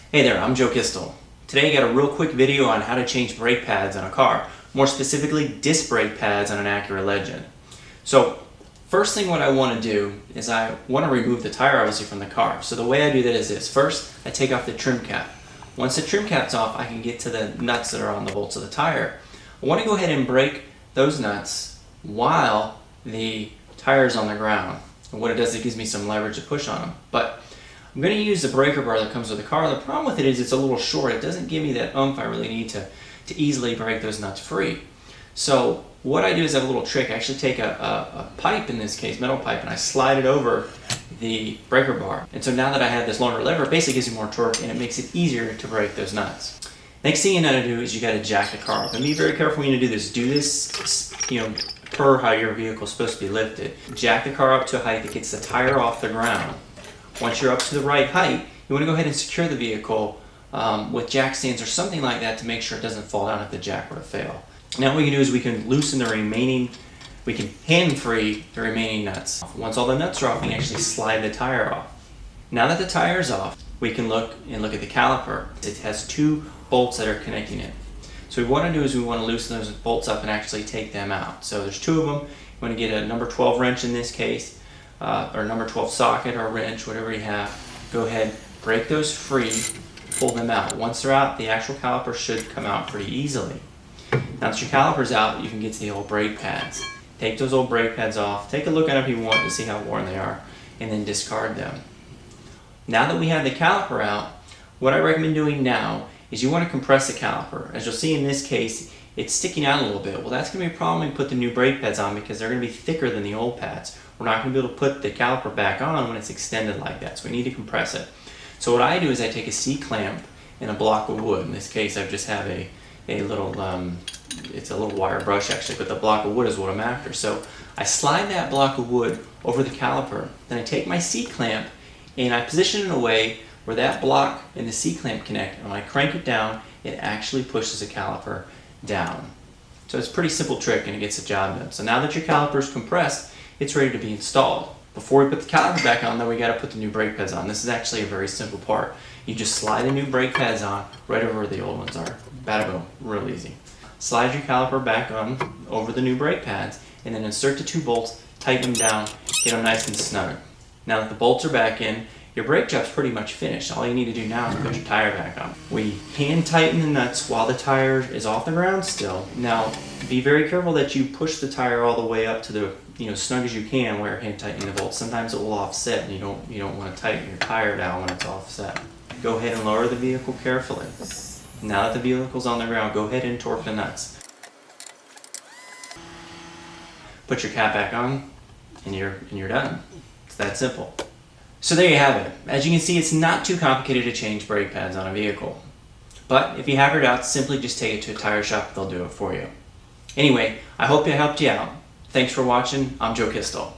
Hey there, I'm Joe Kistel. Today I got a real quick video on how to change brake pads on a car, more specifically disc brake pads on an Acura Legend. So first thing what I want to do is I want to remove the tire obviously from the car. So the way I do that is this. First I take off the trim cap. Once the trim cap's off, I can get to the nuts that are on the bolts of the tire. I want to go ahead and brake those nuts while the tire is on the ground. And what it does, it gives me some leverage to push on them. But I'm going to use the breaker bar that comes with the car. The problem with it is it's a little short. It doesn't give me that oomph I really need to easily break those nuts free. So what I do is I have a little trick. I actually take a pipe, in this case, metal pipe, and I slide it over the breaker bar. And so now that I have this longer lever, it basically gives you more torque and it makes it easier to break those nuts. Next thing you know to do is you got to jack the car up. And be very careful when you do this. Do this, per how your vehicle is supposed to be lifted. Jack the car up to a height that gets the tire off the ground. Once you're up to the right height, you want to go ahead and secure the vehicle with jack stands or something like that to make sure it doesn't fall down if the jack were to fail. Now what we can do is we can loosen the remaining, we can hand free the remaining nuts. Once all the nuts are off, we can actually slide the tire off. Now that the tire is off, we can look at the caliper. It has two bolts that are connecting it. So what we want to do is we want to loosen those bolts up and actually take them out. So there's two of them. You want to get a number 12 wrench in this case, or number 12 socket or wrench, whatever you have. Go ahead, break those free, pull them out. Once they're out, the actual caliper should come out pretty easily. Now that your caliper's out, you can get to the old brake pads. Take those old brake pads off, take a look at them if you want to see how worn they are, and then discard them. Now that we have the caliper out, what I recommend doing now is you want to compress the caliper. As you'll see in this case, it's sticking out a little bit. Well, that's going to be a problem when you put the new brake pads on because they're going to be thicker than the old pads. We're not going to be able to put the caliper back on when it's extended like that, so we need to compress it. So what I do is I take a C-clamp and a block of wood. In this case, I just have a little, it's a little wire brush actually, but the block of wood is what I'm after. So I slide that block of wood over the caliper, then I take my C-clamp and I position it in a way where that block and the C-clamp connect, and when I crank it down, it actually pushes the caliper down. So it's a pretty simple trick and it gets the job done. So now that your caliper is compressed, it's ready to be installed. Before we put the caliper back on though, we got to put the new brake pads on. This is actually a very simple part. You just slide the new brake pads on right over where the old ones are. Bada boom, real easy. Slide your caliper back on over the new brake pads and then insert the two bolts, tighten them down, get them nice and snug. Now that the bolts are back in, your brake job's pretty much finished. All you need to do now is put your tire back on. We hand tighten the nuts while the tire is off the ground still. Now, be very careful that you push the tire all the way up to the, snug as you can while you're hand tightening the bolts. Sometimes it will offset and you don't want to tighten your tire down when it's offset. Go ahead and lower the vehicle carefully. Now that the vehicle's on the ground, go ahead and torque the nuts. Put your cap back on and you're done. It's that simple. So there you have it. As you can see, it's not too complicated to change brake pads on a vehicle. But if you have your doubts, simply just take it to a tire shop, they'll do it for you. Anyway, I hope it helped you out. Thanks for watching. I'm Joe Kistel.